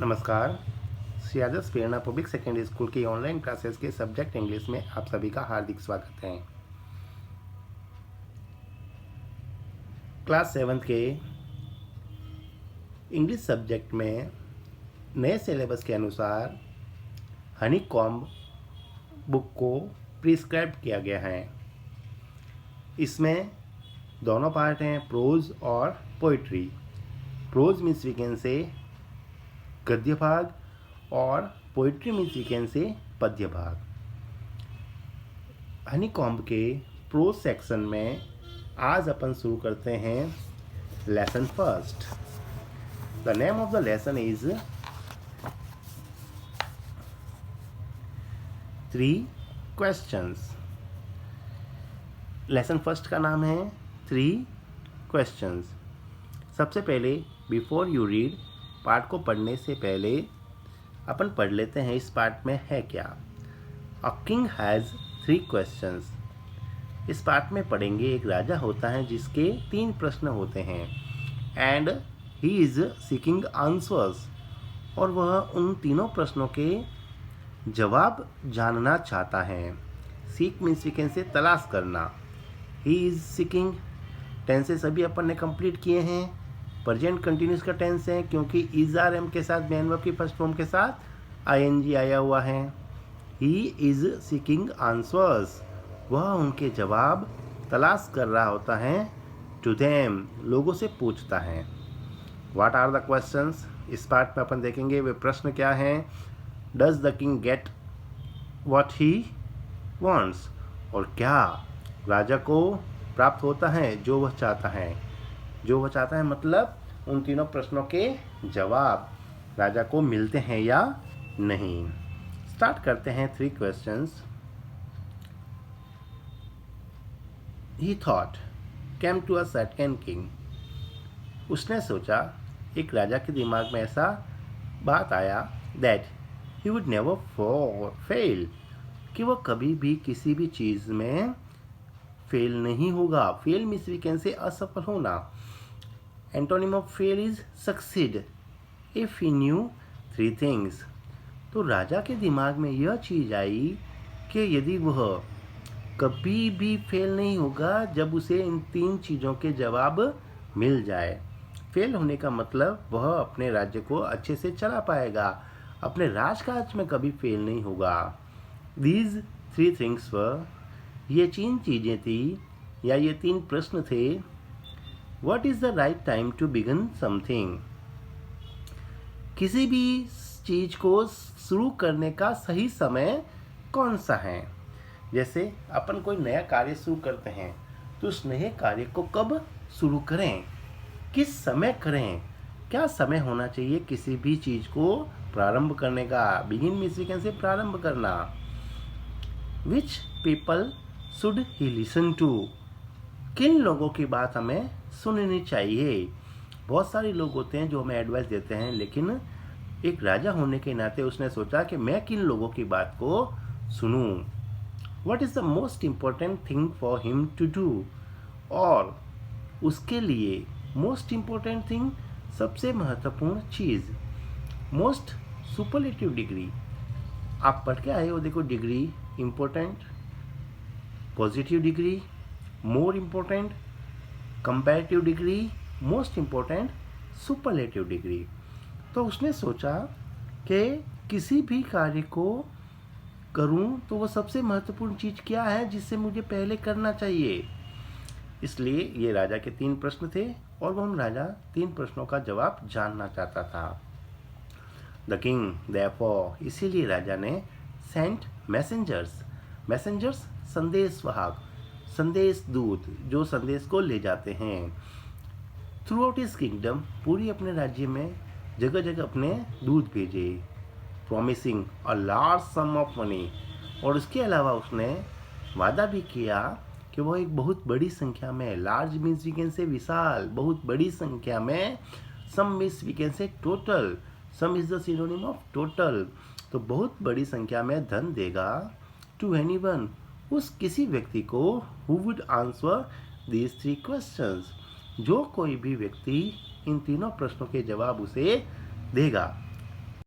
नमस्कार। श्री आदर्श प्रेरणा public secondary school की online classes के सब्जेक्ट इंग्लिश में आप सभी का हार्दिक स्वागत है। क्लास 7 के इंग्लिश सब्जेक्ट में नए सिलेबस के अनुसार हनीकॉम्ब बुक को प्रिस्क्राइब किया गया है। इसमें दोनों पार्ट हैं, प्रोज और poetry. Prose means we can say गद्य भाग और पोइट्री मीन्स वी कैन से पद्य भाग। हनीकॉम्ब के प्रोज सेक्शन में आज अपन शुरू करते हैं lesson first. The name of the lesson is 3 questions. Lesson first का नाम है 3 क्वेश्चंस। सबसे पहले बिफोर यू रीड, पार्ट को पढ़ने से पहले अपन पढ़ लेते हैं इस पार्ट में है क्या। A king has 3 questions. इस पार्ट में पढ़ेंगे एक राजा होता है जिसके 3 प्रश्न होते हैं and he is seeking answers, और वह उन तीनों प्रश्नों के जवाब जानना चाहता है। सीक मीन्स वी कैन से तलाश करना। ही इज़ सीकिंग टेंसेस अभी अपन ने कंप्लीट किए हैं। प्रेजेंट कंटिन्यूस का टेंस है क्योंकि इज आर एम के साथ मेन वर्ब की फर्स्ट फॉर्म के साथ आईएनजी आया हुआ है। ही इज सीकिंग आंसर्स, वह उनके जवाब तलाश कर रहा होता है। टू देम, लोगों से पूछता है। व्हाट आर द क्वेश्चंस, इस पार्ट में अपन देखेंगे वे प्रश्न क्या हैं। Does the king get what he wants, और क्या राजा को प्राप्त होता है जो वह चाहता है। जो वह चाहता है मतलब उन तीनों प्रश्नों के जवाब राजा को मिलते हैं या नहीं। स्टार्ट करते हैं 3 questions. He thought came to a certain king. उसने सोचा, एक राजा के दिमाग में ऐसा बात आया that he would never fail, कि वह कभी भी किसी भी चीज़ में फेल नहीं होगा। फेल मीन्स वी कैन से असफल होना। Antonym of fail is succeed. If he new 3 things, तो राजा के दिमाग में यह चीज़ आई कि यदि वह कभी भी फेल नहीं होगा जब उसे इन 3 चीज़ों के जवाब मिल जाए। फेल होने का मतलब वह अपने राज्य को अच्छे से चला पाएगा, अपने राजकाज में कभी फेल नहीं होगा। दीज 3 थिंग्स वर, ये 3 चीज़ें थी या ये 3 प्रश्न थे। What is the right time to begin something? किसी भी चीज़ को शुरू करने का सही समय कौन सा है। जैसे अपन कोई नया कार्य शुरू करते हैं तो उस नए कार्य को कब शुरू करें, किस समय करें, क्या समय होना चाहिए किसी भी चीज़ को प्रारंभ करने का। बिगिन मीन्स वी कैन से प्रारंभ करना। Which people should he listen to, किन लोगों की बात हमें सुननी चाहिए। बहुत सारे लोग होते हैं जो हमें एडवाइस देते हैं, लेकिन एक राजा होने के नाते उसने सोचा कि मैं किन लोगों की बात को सुनूं। What is the most important thing for him to do, और उसके लिए मोस्ट इम्पोर्टेंट थिंग, सबसे महत्वपूर्ण चीज़। मोस्ट सुपरलेटिव डिग्री, आप पढ़ के आए हो, देखो degree important, positive degree, more important, comparative degree, most important, superlative degree. तो उसने सोचा कि किसी भी कार्य को करूं तो वो सबसे महत्वपूर्ण चीज़ क्या है जिससे मुझे पहले करना चाहिए। इसलिए ये राजा के 3 प्रश्न थे और वो उन राजा 3 प्रश्नों का जवाब जानना चाहता था। द किंग देयरफॉर, इसीलिए राजा ने सेंट मैसेंजर्स। मैसेंजर्स संदेशवाहक, संदेश दूत, जो संदेश को ले जाते हैं। थ्रू आउट हिज किंगडम, पूरी अपने राज्य में जगह जगह अपने दूत भेजे। Promising a large some of money, और उसके अलावा उसने वादा भी किया कि वह एक बहुत बड़ी संख्या में, लार्ज मीन्स वी कैन से विशाल, बहुत बड़ी संख्या में, sum means we can say total, sum is the synonym of total, तो बहुत बड़ी संख्या में धन देगा। टू एनीवन, उस किसी व्यक्ति को who would answer these 3 questions, जो कोई भी व्यक्ति इन तीनों प्रश्नों के जवाब उसे देगा।